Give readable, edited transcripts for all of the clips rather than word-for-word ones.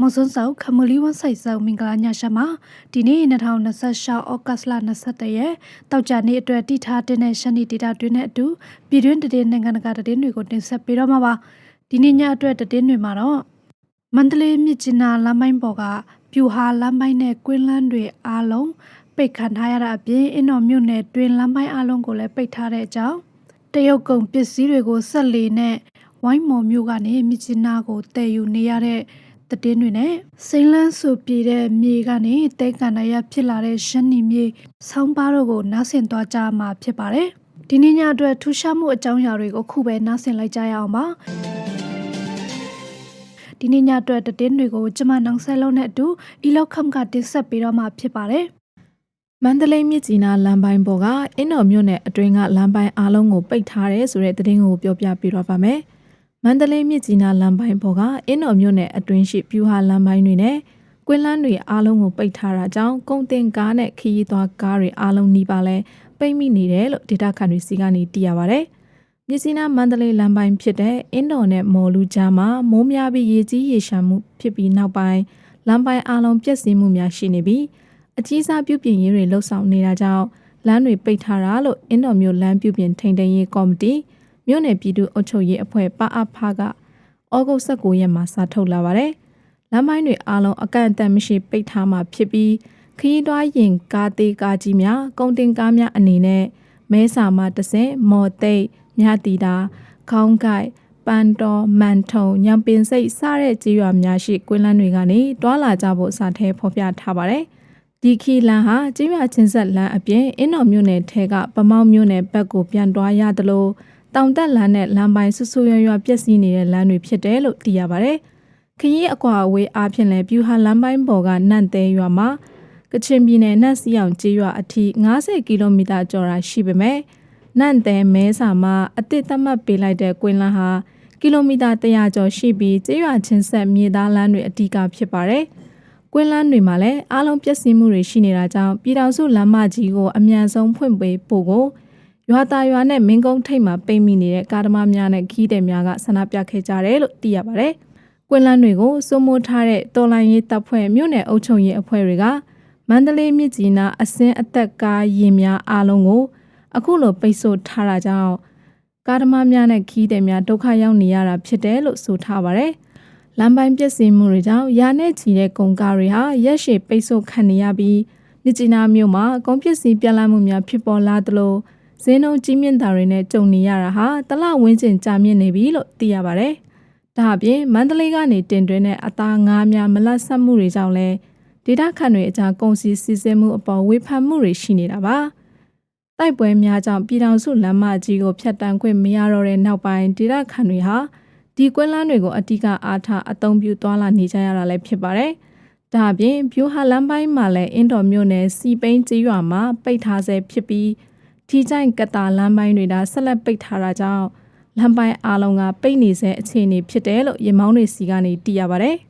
မွန်စွန်ဆောက်ခမလီဝန်ဆိုင်ဆောက်မင်္ဂလာညချမှာဒီနေ့2026ဩဂတ်လ21ရက်တောက်ကြနေ့အတွက်တိထားတဲ့ရှန်နီဒေတာတွင်းနဲ့အတူပြည်တွင်းတည်နိုင်ငံတကာတည်တွေကိုတင်ဆက်ပေးတော့မှာပါဒီနေ့ညအတွက်တည်တွေမှာတော့မန္တလေးမြစ်ကြီးနားလမ်းပိုင်းပေါ်ကပြူဟာလမ်းပိုင်းနဲ့ကွင်းလန်းတွေအားလုံးပိတ်ခံထားရတာအပြင်အင်းတော်မြို့နယ်တွင်းလမ်းပိုင်းအားလုံးကိုလည်းပိတ်ထားတဲ့အကြောင်းတရုတ်ကုန်ပစ္စည်းတွေကိုဆက်လီနဲ့ဝိုင်းမော်မြို့ကနေမြစ်ကြီးနားကိုတည်ယူနေရတဲ့တည်တွေနဲ့စိန်လန်းဆူပြည်တဲ့မြေကနေတဲကန်ရဖြစ်လာတဲ့ရှမ်းနီမြေဆောင်းပါးတို့ကိုနားဆင်သွားကြမှာဖြစ်ပါတယ်။ဒီနေ့ညအတွက်ထူးခြားမှုအကြောင်းအရာတွေကိုခုပဲနားဆင်လိုက်ကြရအောင်ပါ။ဒီနေ့ညအတွက်တည်တွေကိုကျမနောင်ဆဲလုံးနဲ့အတူအီလောက်ခမ်ကတင်ဆက်ပေးတော့မှာဖြစ်ပါတယ်။မန္တလေးမြစ်ကြီးနားလမ်းပိုင်းပေါ်ကအင်းတော်မြို့နယ်အတွင်းကလမ်းပိုင်းအားလုံးကိုပိတ်ထားတယ်ဆိုတဲ့သတင်းကိုပြောပြပေးတော့ပါမယ်။မန္တလေးမြစ်ကြီးနားလမ်းပိုင်းပေါ်ကအင်းတော်မြို့နယ်အတွင်းရှိပြူဟာလမ်းပိုင်းတွေနဲ့ကွင်းလန်းတွေအားလုံးကိုပိတ်ထားတာကြောင့်ကုန်တင်ကားနဲ့ခရီးသွားကားတွေအားလုံးနှီးပါလဲပိတ်မိနေတယ်လို့ဒေတာခန်တွေစီကနေသိရပါဗျ။မြစ်ကြီးနားမန္တလေးလမ်းပိုင်းဖြစ်တဲ့အင်းတော်နဲ့မော်လူကြားမှာမိုးများပြီးရေကြီးရေရှမ်းမှုဖြစ်ပြီးနောက်ပိုင်းလမ်းပိုင်းအားလုံးပျက်စီးမှုများရှိနေပြီးအကြီးစားပြုပြင်ရေးတွေလှုပ်ဆောင်နေတာကြောင့်လမ်းတွေပိတ်ထားတာလို့အင်းတော်မြို့လမ်းပြုပြင်ထိန်းသိမ်းရေးကော်မတီမြို့နယ်ပြည်သူ့အုပ်ချုပ်ရေးအဖွဲ့ပအဖကဩဂုတ်19ရက်မှာစာထုတ်လာပါတယ်။လမ်းပိုင်းတွေအားလုံးအကန့်အသတ်မရှိပိတ်ထားမှာဖြစ်ပြီးခရီးသွားရင်ကားသေးကားကြီးများကုန်တင်ကားများအနေနဲ့မဲဆာမတဆင့်မော်သိတ်မြတီတာခေါင်းကိုက်ပန်တော်မန်ထုံညံပင်စိတ်စတဲ့ကြေးရွာများရှိကွင်းလန်းတွေကနေတွာလာကြဖို့စာထဲဖော်ပြထားပါတယ်။ဒီခီလန်ဟာကြေးရွာချင်းဆက်လမ်းအပြင်အင်းတော်မြို့နယ်ထဲကဗမောက်မြို့နယ်ဘက်ကိုပြန်တွားရသလိုတောင်တက်လမ်းနဲ့လမ်းပိုင်းဆူဆူရွရွပျက်စီးနေတဲ့လမ်းတွေဖြစ်တယ်လို့သိရပါတယ်။ခရီးအကွာအဝေးအားဖြင့်လည်းပြူဟာလမ်းပိုင်းပေါ်ကနန့်သေးရွာမှာကချင်ပြည်နယ်နန့်စီအောင်ကျေးရွာအထိ90ကီလိုမီတာကျော်တာရှိပေမဲ့နန့်သေးမဲဆာမှာအတစ်သတ်မှတ်ပေးလိုက်တဲ့ကွင်းလန်းဟာကီလိုမီတာ100ကျော်ရှိပြီးကျေးရွာချင်းဆက်မြေသားလမ်းတွေအဓိကဖြစ်ပါတယ်။ကွင်းလန်းတွေမှာလည်းအားလုံးပျက်စီးမှုတွေရှိနေတာကြောင့်ပြည်တော်စုလမ်းမကြီးကိုအမြန်ဆုံးဖွင့်ပေးဖို့ကိုရွာသားရွာနဲ့မင်းကုန်းထိပ်မှာပိတ်မိနေတဲ့ကားသမားများနဲ့ခီးသည်များကဆန္ဒပြခဲ့ကြတယ်လို့သိရပါတယ်။ကွင်းလန်းတွေကိုစိုးမိုးထားတဲ့တော်လိုင်းရေးတပ်ဖွဲ့မြို့နယ်အုပ်ချုပ်ရေးအဖွဲ့တွေကမန္တလေးမြစ်ကြီးနားအစင်းအသက်ကားရင်များအားလုံးကိုအခုလိုပိတ်ဆို့ထားတာကြောင့်ကားသမားများနဲ့ခီးသည်များဒုက္ခရောက်နေရတာဖြစ်တယ်လို့ဆိုထားပါတယ်။လမ်းပိုင်းပျက်စီးမှုတွေကြောင့်ရာနဲ့ချီတဲ့ကုန်ကားတွေဟာရက်ရှည်ပိတ်ဆို့ခံနေရပြီးမြစ်ကြီးနားမြို့မှာကုန်ပစ္စည်းပြက်လက်မှုများဖြစ်ပေါ်လာသလိုဈေးနှုန်းကြီးမြင့်တာတွေနဲ့ကြုံနေရတာဟာတလဝင်းကျင်ကြာမြင့်နေပြီလို့သိရပါတယ်။ဒါအပြင်မန္တလေးကနေတင်သွင်းတဲ့အသားငါးများမလတ်ဆက်မှုတွေကြောင့်လည်းဒေတာခန်တွေအကြားကုန်စည်စီးဆင်းမှုအပေါ်ဝေဖန်မှုတွေရှိနေတာပါ။တိုက်ပွဲများကြောင့်ပြည်ထောင်စုလမ်းမကြီးကိုဖျက်တမ်းခွင့်မရတော့တဲ့နောက်ပိုင်းဒေတာခန်တွေဟာဒီကွင်းလန်းတွေကိုအတိကအားထားအသုံးပြုသွားလာနေကြရတာလည်းဖြစ်ပါတယ်။ဒါအပြင်ပြူဟာလမ်းပိုင်းမှာလည်းအင်းတော်မြို့နယ်စီပိန်းကျေးရွာမှာပိတ်ထားဆဲဖြစ်ပြီးထီချိုင်ကတာလမ်းပိုင်းတွေဒါဆက်လက်ပိတ်ထားတာကြောင့်လမ်းပိုင်းအားလုံးကပိတ်နေဆဲအခြေအနေဖြစ်တယ်လို့ရေမောင်းတွေစီကနေသိရပါတယ်။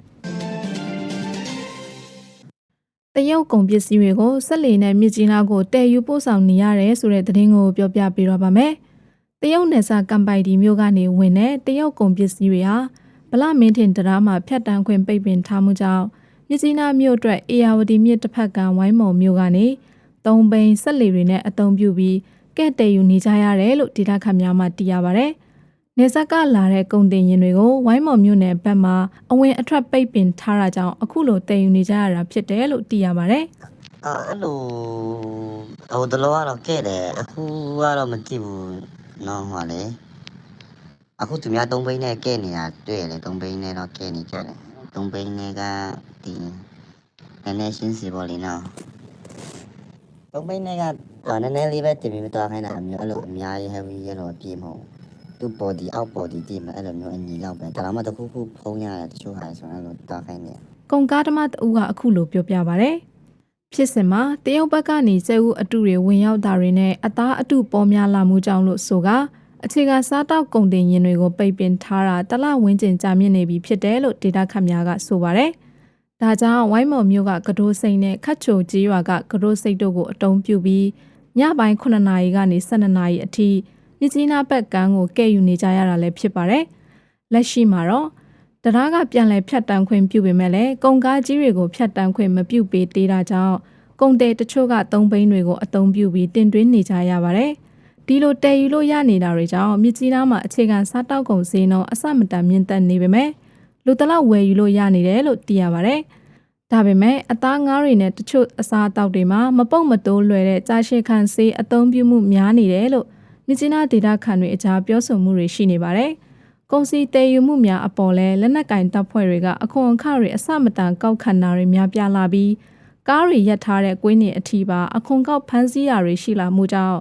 တရုတ်ကုန်ပစ္စည်းတွေကိုဆက်လီနဲ့မြစ်ကြီးနားကိုတည်ယူပို့ဆောင်နေရတယ်ဆိုတဲ့သတင်းကိုပြောပြပေးတော့ပါမယ်။တရုတ်နယ်စပ်ကမ်ပိုင်ဒီမြို့ကနေဝင်တဲ့တရုတ်ကုန်ပစ္စည်းတွေဟာဗလမင်းထင်တရားမှာဖြတ်တန်းခွင့်ပိတ်ပင်ထားမှုကြောင့်မြစ်ကြီးနားမြို့အတွက်အေယာဝတီမြစ်တစ်ဖက်ကဝိုင်းမော်မြို့ကနေ3ဘိန်းဆက်လီတွေနဲ့အသုံးပြုပြီးကဲ့တည်ယူနေကြရတယ်လို့ဒေတာခန်များမှသိရပါတယ်။နေဆက်ကလာတဲ့ကုန်တင်ရင်တွေကိုဝိုင်းမော်မြို့နယ်ဘက်မှာအဝင်အထွက်ပိတ်ပင်ထားတာကြောင့်အခုလိုတည်ယူနေကြရတာဖြစ်တယ်လို့သိရပါတယ်။အဲ့လိုဟိုတလောကတော့ကဲ့တယ်အခုကတော့မကြည့်ဘူးနော်ဟောလေအခုသူများ3ဘိန်းနဲ့ကဲ့နေတာတွေ့တယ်3ဘိန်းနဲ့တော့ကဲ့နေကြတယ်3ဘိန်းနဲ့ကဒီနည်းရှင်းစီပေါ်လीနော်3ဘိန်းနဲ့ကနည်းနည်းလေးပဲတင်ပြီးမသွားခိုင်းတာအမျိုးအဲ့လိုအများကြီး heavy ရတော့ပြေမဟုတ်သူ body out body တည်မှာအဲ့လိုမျိုးအညီလောက်ပဲဒါမှမဟုတ်တစ်ခုခုဖုံးရတယ်တချို့ဟာဆိုအဲ့လိုသွားခိုင်းနေကုန်ကားသမားတဦးကအခုလိုပြောပြပါတယ်ဖြစ်စဉ်မှာတရုတ်ဘက်ကနေကျဲဦးအတုတွေဝင်ရောက်တာတွေနဲ့အသားအတုပေါ်များလာမှုကြောင့်လို့ဆိုကအခြေခံစားတောက်ကုန်တင်ရင်တွေကိုပိတ်ပင်ထားတာတလဝင်းကျင်ကြာမြင့်နေပြီဖြစ်တယ်လို့ဒေတာခတ်များကဆိုပါတယ်။ဒါကြောင့်ဝိုင်းမော်မြို့ကကဒိုးစိန်နဲ့ခတ်ချိုကြီးရွာကကဒိုးစိတ်တို့ကိုအတုံးပြုပြီးညပိုင်း9နာရီကနေ12နာရီအထိမြစ်ကြီးနားဘက်ကန်းကိုကဲ့ယူနေကြရတာလည်းဖြစ်ပါတယ်။လက်ရှိမှာတော့ တရားကပြန်လည်ဖြတ်တန်းခွင့်ပြုပေမဲ့လည်းကုန်ကားကြီးတွေကိုဖြတ်တန်းခွင့်မပြုပေးသေးတာကြောင့်ကုန်တယ်တချို့က3ဘိန်းတွေကိုအသုံးပြုပြီးတင်သွင်းနေကြရပါတယ်။ဒီလိုတည်ယူလို့ရနေတာတွေကြောင့်မြစ်ကြီးနားမှာအခြေခံစားတောက်ကုန်ဈေးနှုန်းအဆမတန်မြင့်တက်နေပေမဲ့လူတလောက်ဝယ်ယူလို့ရနေတယ်လို့သိရပါတယ်။ဒါပေမဲ့အသားငါးတွေနဲ့တချို့အစားအသောက်တွေမှာမပုတ်မတိုးလွယ်တဲ့ကြာရှည်ခံဆေးအသုံးပြုမှုများနေတယ်လို့မြစ်ကြီးနားဒေသခံတွေအကြားပြောဆိုမှုတွေရှိနေပါတယ်။ကုန်စည်တည်ယူမှုများအပေါ်လဲလက်နက်ကင်တပ်ဖွဲ့တွေကအခွန်အခတွေအစမတန်ကောက်ခံတာတွေများပြားလာပြီးကားတွေရပ်ထားတဲ့ကွင်းတွေအထိပါအခွန်ကောက်ဖမ်းဆီးတာတွေရှိလာမှုကြောင့်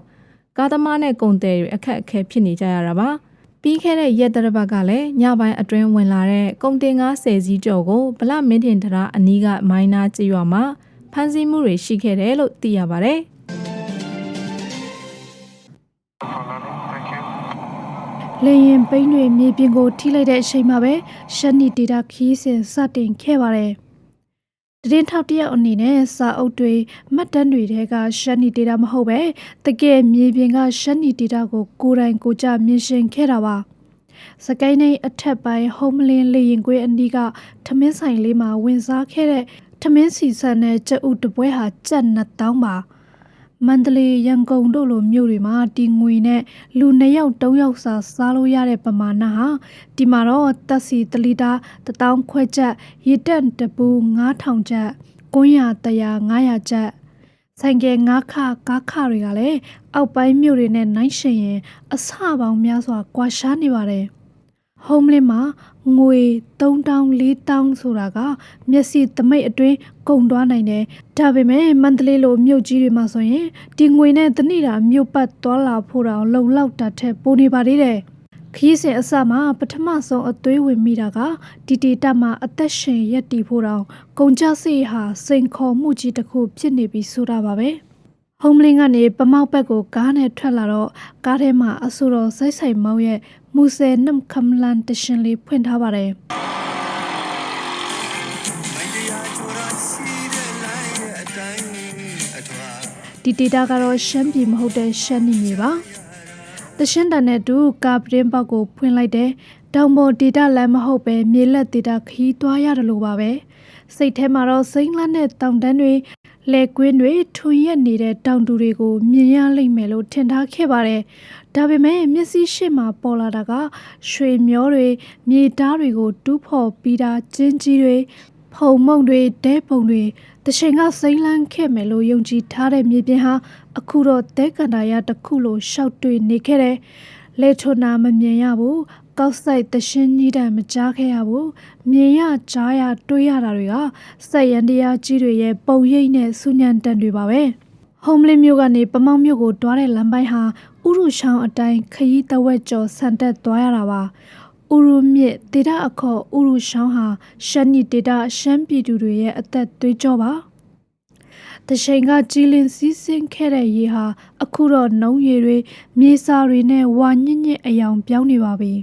ကားသမားနဲ့ကုန်သည်တွေအခက်အခဲဖြစ်နေကြရတာပါပြီးခဲ့တဲ့ရက်တရပတ်ကလည်းညပိုင်းအတွင်းဝင်လာတဲ့ကုန်တင်ကား10စီးကျော်ကိုဗလမင်းထင်တရာအနီးကမိုင်းနာကျေးရွာမှာဖမ်းဆီးမှုတွေရှိခဲ့တယ်လို့သိရပါတယ်လေရင်ပိန်းတွေမြေပြင်ကိုထိလိုက်တဲ့အချိန်မှာပဲရှမ်းနီဒေတာခီးစဉ်စတင်ခဲ့ပါတယ်။တရင်ထောက်တယောက်အနေနဲ့စာအုပ်တွေမှတ်တမ်းတွေထဲကရှမ်းနီဒေတာမဟုတ်ပဲတကယ်မြေပြင်ကရှမ်းနီဒေတာကိုကိုယ်တိုင်ကိုကြမြင်ရှင်ခဲ့တာပါ။စကိုင်းတိုင်းအထက်ပိုင်းဟုံးမလင်းလေရင်ကွင်းအနီးကထမင်းဆိုင်လေးမှာဝင်စားခဲ့တဲ့ထမင်းစီဆန်တဲ့ကြက်ဥတပွဲဟာကျပ်2000ပါ။မန္တလေးရန်ကုန်တို့လိုမြို့တွေမှာဒီငွေနဲ့လူ2ယောက်3ယောက်စာစားလို့ရတဲ့ပမာဏဟာဒီမှာတော့တက်စီ1လီတာ1000ခွဲကျပ်ရေတက်တပူ9000ကျပ်900 900ကျပ်ဆိုင်ကယ်9ခကားခတွေကလည်းအောက်ပိုင်းမြို့တွေနဲ့နိုင်ရှင်ရင်အဆပေါင်းများစွာကွာရှားနေပါတယ်ဟုံးမလင်းမှာငွေ3000 4000ဆိုတာကမျက်စိသမိတ်အတွင်းကုန်သွားနိုင်တယ်ဒါပေမဲ့မန္တလေးလိုမြို့ကြီးတွေမှာဆိုရင်ဒီငွေနဲ့တနေ့တာမြို့ပတ်သွားလာဖို့တောင်လုံလောက်တာထက်ပိုနေပါသေးတယ်ခီးစဉ်အစမှာပထမဆုံးအသွေးဝင်မိတာကဒီဒေတာမှာအသက်ရှင်ရက်တည်ဖို့တောင်ကုန်ကြစိတ်ဟာစိန်ခေါ်မှုကြီးတစ်ခုဖြစ်နေပြီဆိုတာပါပဲဟုံးမလင်းကနေပမောက်ဘက်ကိုကားနဲ့ထွက်လာတော့ကားထဲမှာအဆိုတော်စိုက်ဆိုင်မောင်းရဲ့မူဆယ်နှမ်ခမ်လန်တရှင်လေးဖွင့်ထားပါတယ်ဒီဒေတာကတော့ရှမ်းပြည်မဟုတ်တဲ့ရှမ်းနီမြေပါတရှင်တန်နဲ့တူကာပရင်ပေါက်ကိုဖွင့်လိုက်တယ်တောင်ပေါ်ဒေတာလမ်းမဟုတ်ပဲမြေလက်ဒေတာခီးသွားရတယ်လို့ပါပဲစိတ်ထဲမှာတော့စိမ့်လန်းတဲ့တောင်တန်းတွေလေကွင်းတွေထွန်ရက်နေတဲ့တောင်တူတွေကိုမြင်ရလိမ့်မယ်လို့ထင်ထားခဲ့ပါတယ်ဒါပေမဲ့မျက်စိရှေ့မှာပေါ်လာတာကရွှေမျောတွေမြေသားတွေကိုတူးဖော်ပြီးတာကျင်းကြီးတွေဖုံမုံတွေတဲပုံတွေတချိန်ကစိမ့်လန်းခဲ့မယ်လို့ယုံကြည်ထားတဲ့မြေပြင်ဟာအခုတော့တဲကန်တာရတစ်ခုလိုရှောက်တွေ့နေခဲ့တယ်လေထွန်နာမမြင်ရဘူးကောက်ဆိုင်တရှင်ကြီးတန်မကြားခဲ့ရဘူးမြင်ရကြားရတွေးရတာတွေကစက်ရန်တရားကြီးတွေရဲ့ပုံရိပ်နဲ့စူညံတန်တွေပါပဲဟုံးမလင်းမြို့ကနေပမောက်မြို့ကိုတွားတဲ့လမ်းပိုင်းဟာဥရုချောင်းအတိုင်းခရီးတဝက်ကျော်ဆန်တက်သွားရတာပါဥရုမြစ်ဒေတာအခေါ်ဥရုချောင်းဟာရှမ်းနီဒေတာရှမ်းပြည်သူတွေရဲ့အသက်သွေးကြောပါတချိန်ကကြည်လင်စီးဆင်းခဲ့တဲ့ရေဟာအခုတော့နှုံးရည်တွေမြေစာတွေနဲ့ဝါညစ်ညစ်အယောင်ပြောင်းနေပါပြီ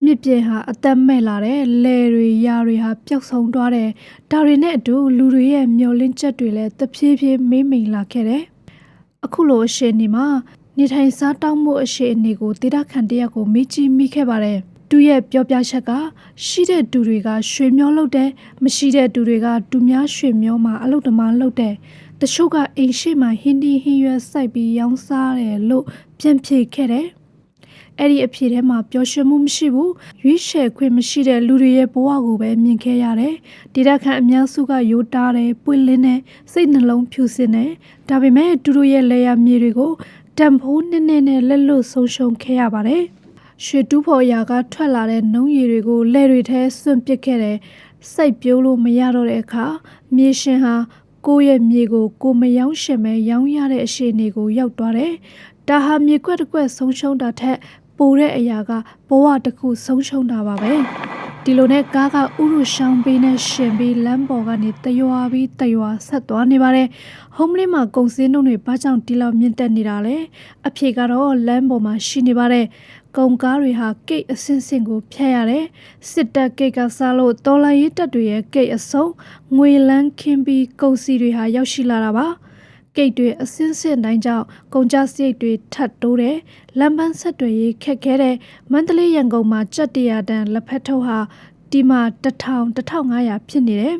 မြစ်ပြင်ဟာအသက်မဲ့လာတဲ့လယ်တွေယာတွေဟာပျောက်ဆုံးသွားတယ်ဒါတွေနဲ့အတူလူတွေရဲ့မျောလင်းချက်တွေလည်းတဖြည်းဖြည်းမေးမိန်လာခဲ့တယ်အခုလိုအရှင်နေမှာနေထိုင်စားတောင်းမှုအရှိအနေကိုဒေတာခန်တရက်ကိုမေးကြည့်မိခဲ့ပါတယ်သူရဲ့ပြောပြချက်ကရှိတဲ့သူတွေကရွှေမျောလုပ်တယ်မရှိတဲ့သူတွေကသူများရွှေမျောမှာအလုပ်သမားလုပ်တယ်တချို့ကအိမ်ရှိမှဟင်းဒီဟင်းရွက်စိုက်ပြီးရောင်းစားတယ်လို့ပြန်ဖြေခဲ့တယ်အဲ့ဒီအဖြစ်ထဲမှာပျော်ရွှင်မှုမရှိဘူးရွေးချယ်ခွင့်မရှိတဲ့လူတွေရဲ့ဘဝကိုပဲမြင်ခဲ့ရတယ်ဒေတာခန်အများစုကယိုတားတယ်ပွင့်လင်းတယ်စိတ်နှလုံးဖြူစင်တယ်ဒါပေမဲ့သူတို့ရဲ့လေယာမြေတွေကိုတံဖိုးနည်းနည်းနဲ့လက်လွတ်ဆုံးရှုံးခဲ့ရပါတယ်ရွှေတူးဖော်ရာကထွက်လာတဲ့နှုံးရည်တွေကိုလက်တွေထဲစွန့်ပစ်ခဲ့တယ်စိတ်ပြိုးလို့မရတော့တဲ့အခါမြေရှင်ဟာကိုယ့်ရဲ့မြေကိုကိုမယောင်းရှင်ပဲရောင်းရတဲ့အရှိအနေကိုရောက်သွားတယ်ဒါဟာမြေကွက်တစ်ကွက်ဆုံးရှုံးတာထက်ပိုတဲ့အရာကဘဝတစ်ခုဆုံးရှုံးတာပါပဲဒီလိုနဲ့ကားကဥရုရှောင်းပေးနဲ့ရှင်ပြီးလမ်းပေါ်ကနေတရွာပြီးတရွာဆက်သွားနေပါတယ်ဟုံးမလင်းမှာကုန်စည်နှုန်းတွေဘာကြောင့်ဒီလောက်မြင့်တက်နေတာလဲအဖြေကတော့လမ်းပေါ်မှာရှိနေပါတယ်ကုန်ကားတွေဟာကိတ်အဆင့်ဆင့်ကိုဖျက်ရတယ်စစ်တပ်ကိတ်ကစားလို့တော်လိုင်းရေးတပ်တွေရဲ့ကိတ်အစုံငွေလန်းခင်းပြီးကုန်စည်တွေဟာရောက်ရှိလာတာပါကိတ်တွေအစင်းစင်းတိုင်းကြောင့်ကုန်ကျစရိတ်တွေထပ်တိုးတယ်လမ်းပန်းဆက်တွေခက်ခဲတဲ့မန္တလေးရန်ကုန်မှာကြက်တရာတန်လက်ဖက်ထုတ်ဟာ ဒီမှာ1500ဖြစ်နေတယ်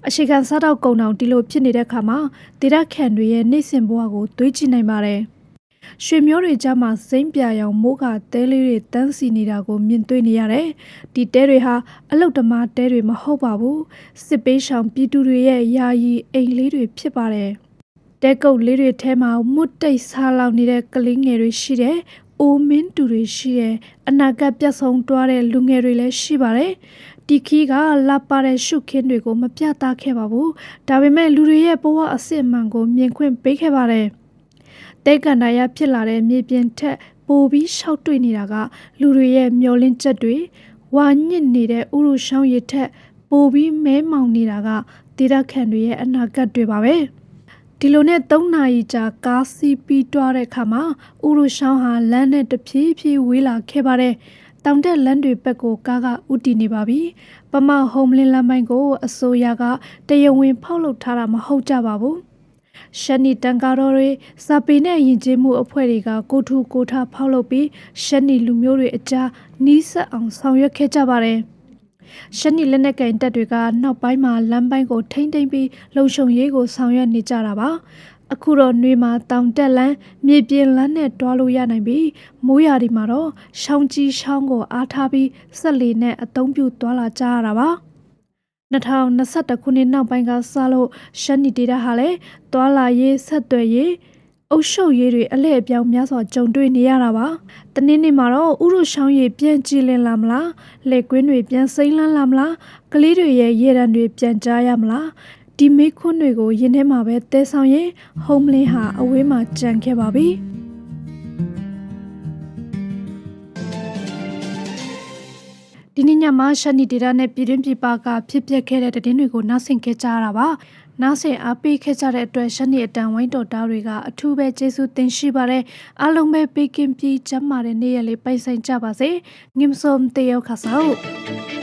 အရှိခံစားတော့ကုံအောင်ဒီလိုဖြစ်နေတဲ့အခါမှာဒေတာခန်တွေရဲ့နေစဉ်ဘဝကိုတွေးကြည့်နိုင်ပါတယ်ရွှေမျိုးတွေကြားမှာစိမ့်ပြရောင်မိုးကတဲလေးတွေတန်းစီနေတာကိုမြင်တွေ့နေရတယ်ဒီတဲတွေဟာအလုတ်တမားတဲတွေမဟုတ်ပါဘူးစစ်ပေးရှောင်ပြည်သူတွေရဲ့ယာယီအိမ်လေးတွေဖြစ်ပါတယ်တဲကုတ်လေးတွေထဲမှာမွတ်တိတ်ဆာလောင်နေတဲ့ကလေးငယ်တွေရှိတယ်အိုမင်းတူတွေရှိတယ်အနာဂတ်ပြတ်ဆုံးသွားတဲ့လူငယ်တွေလည်းရှိပါတယ်ဒီခီးကလာပါတဲ့ရှုခင်းတွေကိုမပြသခဲ့ပါဘူးဒါပေမဲ့လူတွေရဲ့ဘဝအစစ်အမှန်ကိုမြင်ခွင့်ပေးခဲ့ပါတယ်တဲကန်နာရဖြစ်လာတဲ့မြေပြင်ထက်ပိုပြီးရှောက်တွေ့နေတာကလူတွေရဲ့မျောလင်းချက်တွေဝါညစ်နေတဲ့ဥရုရှောင်းရည်ထက်ပိုပြီးမဲမောင်နေတာကဒေတာခန်တွေရဲ့အနာဂတ်တွေပါပဲဒီလိုနဲ့3နာရီကြာကားစီးပြီးတွားတဲ့အခါမှာဥရုရှောင်းဟာလမ်းနဲ့တဖြည်းဖြည်းဝေးလာခဲ့ပါတယ်တောင်တက်လမ်းတွေဘက်ကိုကားကဥတီနေပါပြီပမဟုံးလင်းလမ်းပိုင်းကိုအစိုးရကတရားဝင်ဖောက်လုပ်ထားတာမဟုတ်ကြပါဘူးရှန်နီတန်ကာတော်တွေစာပေနဲ့ယဉ်ကျေးမှုအဖွဲ့တွေကကိုထူကိုထဖောက်လုပ်ပြီးရှန်နီလူမျိုးတွေအကြားနီးစပ်အောင်ဆောင်ရွက်ခဲ့ကြပါတယ်ရှန်နီလက်နက်ကင်တပ်တွေကနောက်ပိုင်းမှာလမ်းပိုင်းကိုထိမ့်သိမ့်ပြီးလုံခြုံရေးကိုဆောင်ရွက်နေကြတာပါအခုတော့နှွေမှာတောင်တက်လန်းမြေပြင်လန်းနဲ့တွားလို့ရနိုင်ပြီမိုးရာဒီမှာတော့ရှောင်းကြီးရှောင်းကိုအားထားပြီးဆက်လီနဲ့အသုံးပြုတွာလာကြရတာပါ2021ခုနှစ်နောက်ပိုင်းကစလို့ရှန်နီဒေတာဟာလည်းတွာလာရေးဆက်သွယ်ရေးအုပ်ချုပ်ရေးတွေအလဲအပြောင်းများစွာကြုံတွေ့နေရတာပါတနည်းနည်းမှာတော့ဥရုရှောင်းရည်ပြန်ကြည်လင်လာမလားလက်ကွင်းတွေပြန်စိမ့်လန်းလာမလားကလေးတွေရဲ့ရေတံတွေပြန်ကြားရမလားဒီမေးခွန်းတွေကိုယင်းထဲမှာပဲတဲဆောင်ရင်ဟုံးမလင်းဟာအဝေးမှာကြံခဲ့ပါပြီဒီနေ့ညမှာရှန်နီဒေတာနဲ့ပြည်တွင်းပြည်ပကဖြစ်ပျက်ခဲ့တဲ့သတင်းတွေကိုနားဆင်ခဲ့ကြရတာပါနားဆင်အားပေးခဲ့ကြတဲ့အတွက်ရှန်နီအတန်ဝိုင်းတော်သားတွေကအထူးပဲကျေးဇူးတင်ရှိပါတယ်အားလုံးပဲပေးကင်းပြီးကျန်းမာတဲ့နေ့ရက်လေးပိုင်ဆိုင်ကြပါစေငင်စုံတေယောခါဆောက်